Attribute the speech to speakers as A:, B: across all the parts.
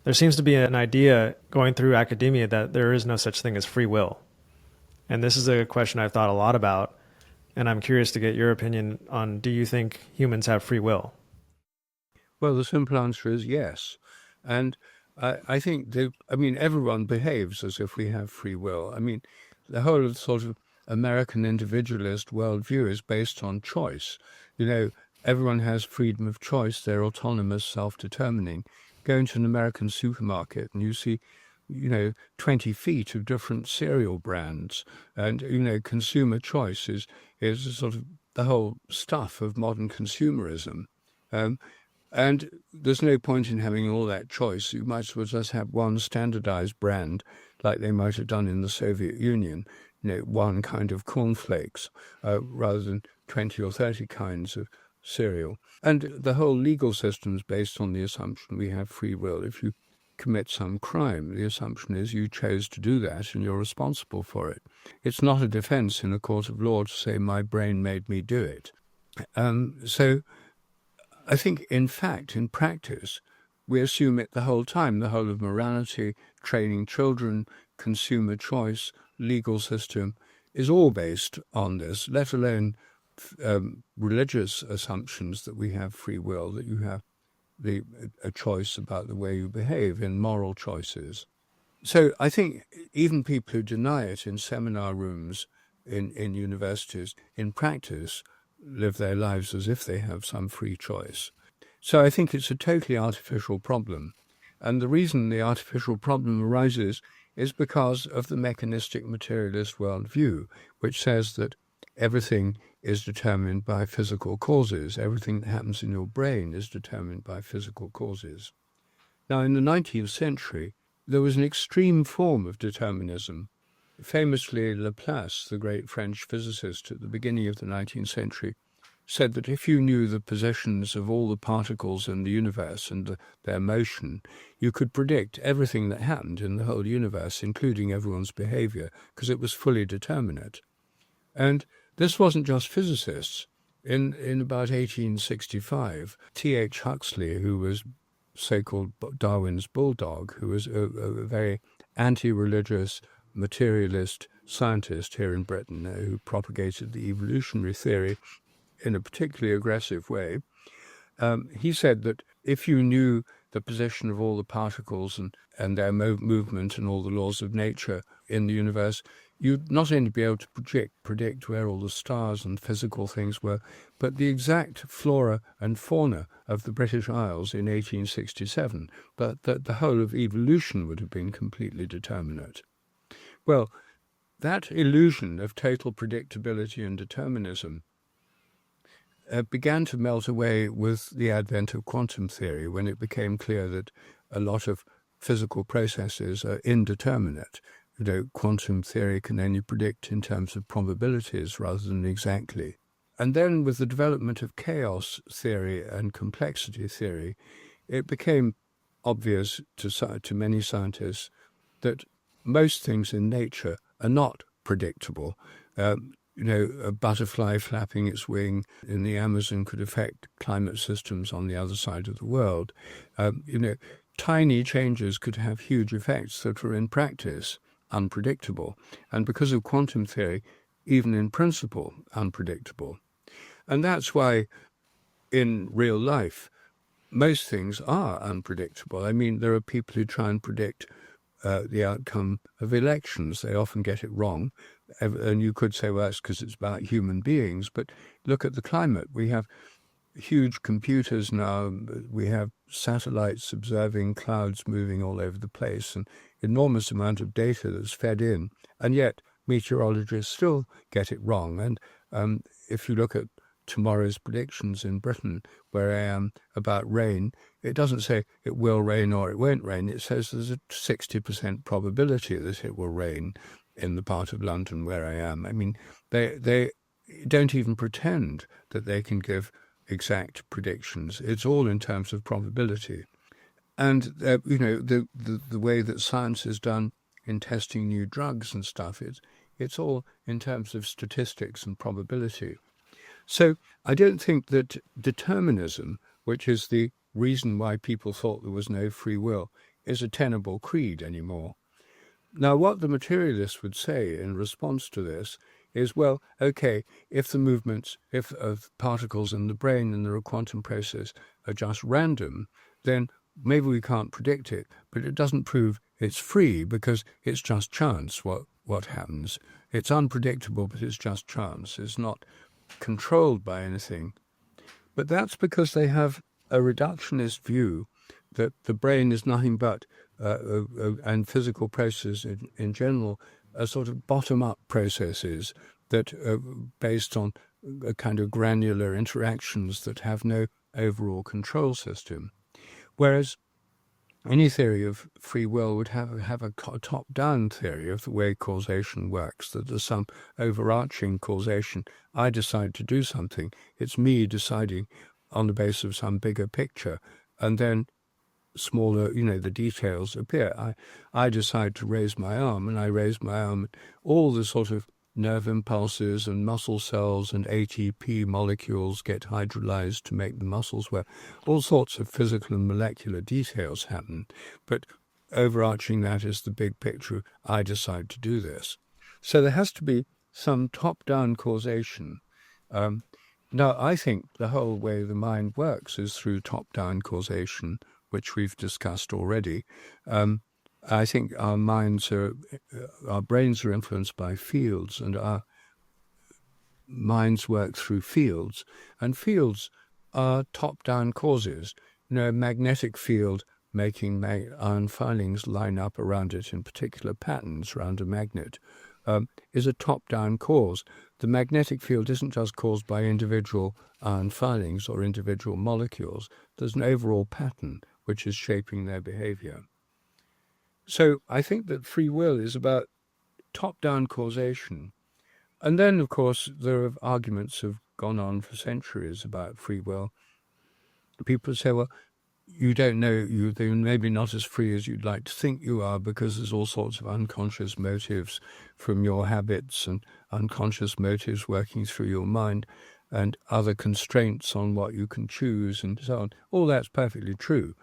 A: there seems to be an idea going through academia that there is no such thing as free will. And this is a question I've thought a lot about, and I'm curious to get your opinion on, do you think humans have free will?
B: Well, the simple answer is yes. And I think everyone behaves as if we have free will. I mean, the whole sort of American individualist worldview is based on choice. You know, everyone has freedom of choice. They're autonomous, self-determining. Go into an American supermarket and you see, 20 feet of different cereal brands. And, consumer choice is sort of the whole stuff of modern consumerism. Um, and there's no point in having all that choice. You might as well just have one standardized brand, like they might have done in the Soviet Union, one kind of cornflakes, rather than 20 or 30 kinds of cereal. And the whole legal system is based on the assumption we have free will. If you commit some crime, the assumption is you chose to do that and you're responsible for it. It's not a defense in a court of law to say my brain made me do it. So I think, in fact, in practice, we assume it the whole time, the whole of morality, training children, consumer choice, legal system is all based on this, let alone religious assumptions that we have free will, that you have a choice about the way you behave in moral choices. So I think even people who deny it in seminar rooms, in universities, in practice, live their lives as if they have some free choice. So I think it's a totally artificial problem. And the reason the artificial problem arises is because of the mechanistic materialist worldview, which says that everything is determined by physical causes. Everything that happens in your brain is determined by physical causes. Now, in the 19th century, there was an extreme form of determinism. Famously, Laplace, the great French physicist at the beginning of the 19th century, said that if you knew the positions of all the particles in the universe and their motion, you could predict everything that happened in the whole universe, including everyone's behavior, because it was fully determinate. And this wasn't just physicists. In about 1865, T.H. Huxley, who was so-called Darwin's bulldog, who was a very anti-religious, materialist scientist here in Britain, who propagated the evolutionary theory in a particularly aggressive way, he said that if you knew the position of all the particles and their movement and all the laws of nature in the universe, you'd not only be able to predict where all the stars and physical things were, but the exact flora and fauna of the British Isles in 1867, but that the whole of evolution would have been completely determinate. Well, that illusion of total predictability and determinism began to melt away with the advent of quantum theory, when it became clear that a lot of physical processes are indeterminate. Quantum theory can only predict in terms of probabilities rather than exactly. And then with the development of chaos theory and complexity theory, it became obvious to many scientists that most things in nature are not predictable. A butterfly flapping its wing in the Amazon could affect climate systems on the other side of the world. Tiny changes could have huge effects that are in practice unpredictable. And because of quantum theory, even in principle, unpredictable. And that's why in real life, most things are unpredictable. I mean, there are people who try and predict the outcome of elections. They often get it wrong. And you could say, well, that's because it's about human beings. But look at the climate. We have huge computers now. We have satellites observing clouds moving all over the place, and enormous amount of data that's fed in. And yet meteorologists still get it wrong. And if you look at tomorrow's predictions in Britain, where I am, about rain, it doesn't say it will rain or it won't rain. It says there's a 60% probability that it will rain in the part of London where I am. I mean, they don't even pretend that they can give exact predictions. It's all in terms of probability. And, the way that science is done in testing new drugs and stuff, it's all in terms of statistics and probability. So I don't think that determinism, which is the reason why people thought there was no free will, is a tenable creed anymore. Now, what the materialists would say in response to this is, well, okay, if the movements, if of particles in the brain and the quantum process are just random, then maybe we can't predict it, but it doesn't prove it's free because it's just chance what happens. It's unpredictable, but it's just chance. It's not controlled by anything. But that's because they have a reductionist view that the brain is nothing but, and physical processes in general, are sort of bottom-up processes that are based on a kind of granular interactions that have no overall control system. Whereas any theory of free will would have a top-down theory of the way causation works, that there's some overarching causation. I decide to do something. It's me deciding on the basis of some bigger picture. And then smaller, the details appear. I decide to raise my arm, and I raise my arm. All the sort of nerve impulses and muscle cells and ATP molecules get hydrolyzed to make the muscles work. All sorts of physical and molecular details happen. But overarching that is the big picture. I decide to do this. So there has to be some top-down causation. Now, I think the whole way the mind works is through top-down causation, which we've discussed already. I think our brains are influenced by fields, and our minds work through fields. And fields are top-down causes. A magnetic field making iron filings line up around it in particular patterns around a magnet is a top-down cause. The magnetic field isn't just caused by individual iron filings or individual molecules. There's an overall pattern which is shaping their behavior. So I think that free will is about top-down causation. And then, of course, there are arguments have gone on for centuries about free will. People say, well, you don't know, they're maybe not as free as you'd like to think you are, because there's all sorts of unconscious motives from your habits and unconscious motives working through your mind and other constraints on what you can choose and so on. All that's perfectly true.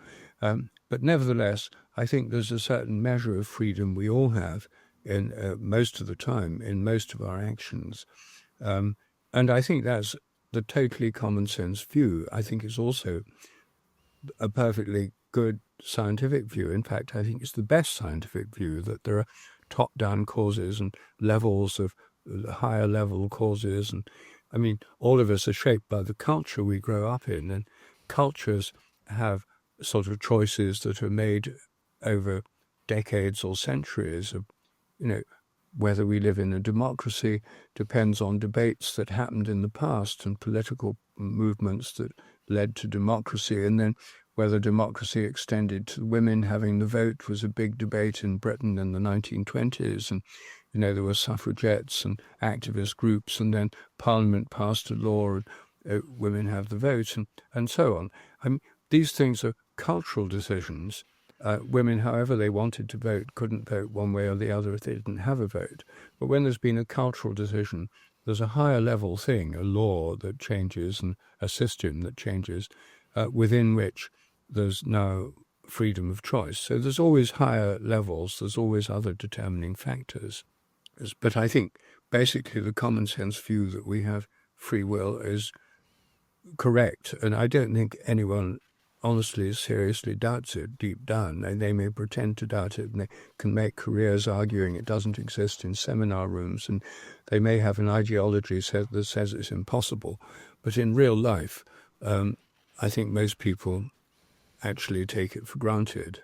B: But nevertheless, I think there's a certain measure of freedom we all have in most of the time, in most of our actions. And I think that's the totally common sense view. I think it's also a perfectly good scientific view. In fact, I think it's the best scientific view, that there are top-down causes and levels of higher level causes. And I mean, all of us are shaped by the culture we grow up in, and cultures have sort of choices that are made over decades or centuries of, whether we live in a democracy depends on debates that happened in the past and political movements that led to democracy. And then whether democracy extended to women having the vote was a big debate in Britain in the 1920s. And, there were suffragettes and activist groups, and then Parliament passed a law and women have the vote, and so on. I mean, these things are cultural decisions. Women, however they wanted to vote, couldn't vote one way or the other if they didn't have a vote. But when there's been a cultural decision, there's a higher level thing, a law that changes and a system that changes, within which there's now freedom of choice. So there's always higher levels, there's always other determining factors. But I think basically the common sense view that we have free will is correct. And I don't think anyone honestly, seriously doubts it deep down. They may pretend to doubt it, and they can make careers arguing it doesn't exist in seminar rooms, and they may have an ideology that says it's impossible. But in real life, I think most people actually take it for granted.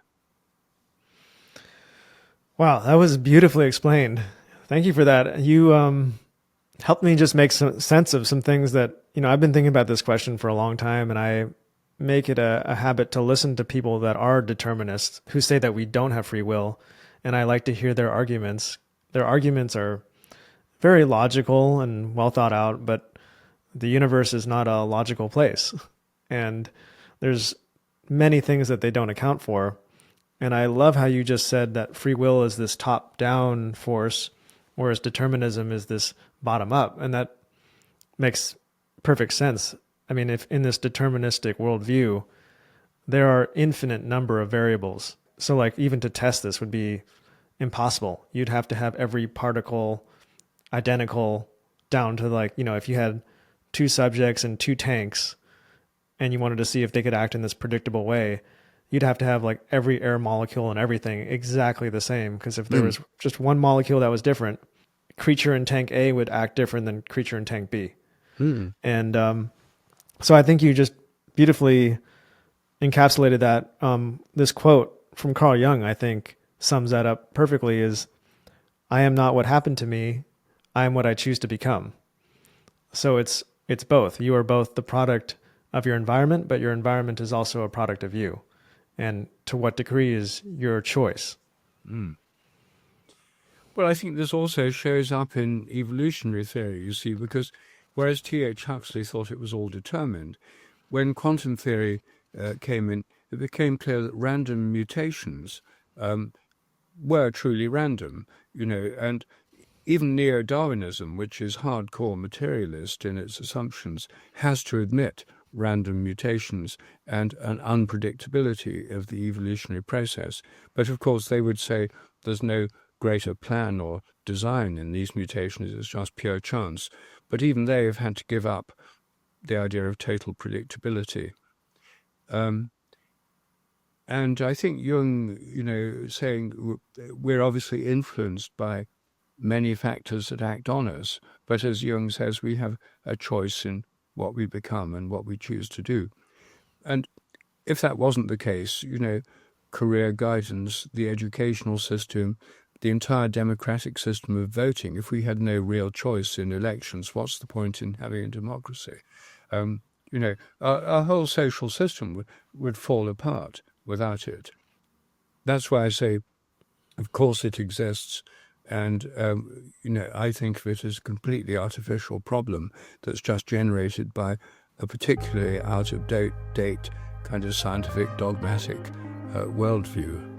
A: Wow, that was beautifully explained. Thank you for that. You helped me just make some sense of some things that, I've been thinking about this question for a long time, and I make it a habit to listen to people that are determinists who say that we don't have free will. And I like to hear their arguments. Their arguments are very logical and well thought out, but the universe is not a logical place. And there's many things that they don't account for. And I love how you just said that free will is this top-down force, whereas determinism is this bottom-up. And that makes perfect sense. I mean, if in this deterministic worldview, there are infinite number of variables. So like even to test this would be impossible. You'd have to have every particle identical down to like, if you had two subjects and two tanks and you wanted to see if they could act in this predictable way, you'd have to have like every air molecule and everything exactly the same. Because if there was just one molecule that was different, creature in tank A would act different than creature in tank B. And so I think you just beautifully encapsulated that. This quote from Carl Jung, I think, sums that up perfectly is, I am not what happened to me. I am what I choose to become. So it's both. You are both the product of your environment, but your environment is also a product of you. And to what degree is your choice?
B: Well, I think this also shows up in evolutionary theory, you see, because whereas T.H. Huxley thought it was all determined, when quantum theory came in, it became clear that random mutations were truly random, and even neo-Darwinism, which is hardcore materialist in its assumptions, has to admit random mutations and an unpredictability of the evolutionary process. But of course, they would say there's no greater plan or design in these mutations, it's just pure chance. But even they have had to give up the idea of total predictability. And I think Jung, saying we're obviously influenced by many factors that act on us, but as Jung says, we have a choice in what we become and what we choose to do. And if that wasn't the case, career guidance, the educational system, the entire democratic system of voting, if we had no real choice in elections, what's the point in having a democracy? Our whole social system would fall apart without it. That's why I say, of course it exists, and I think of it as a completely artificial problem that's just generated by a particularly out-of-date kind of scientific dogmatic worldview.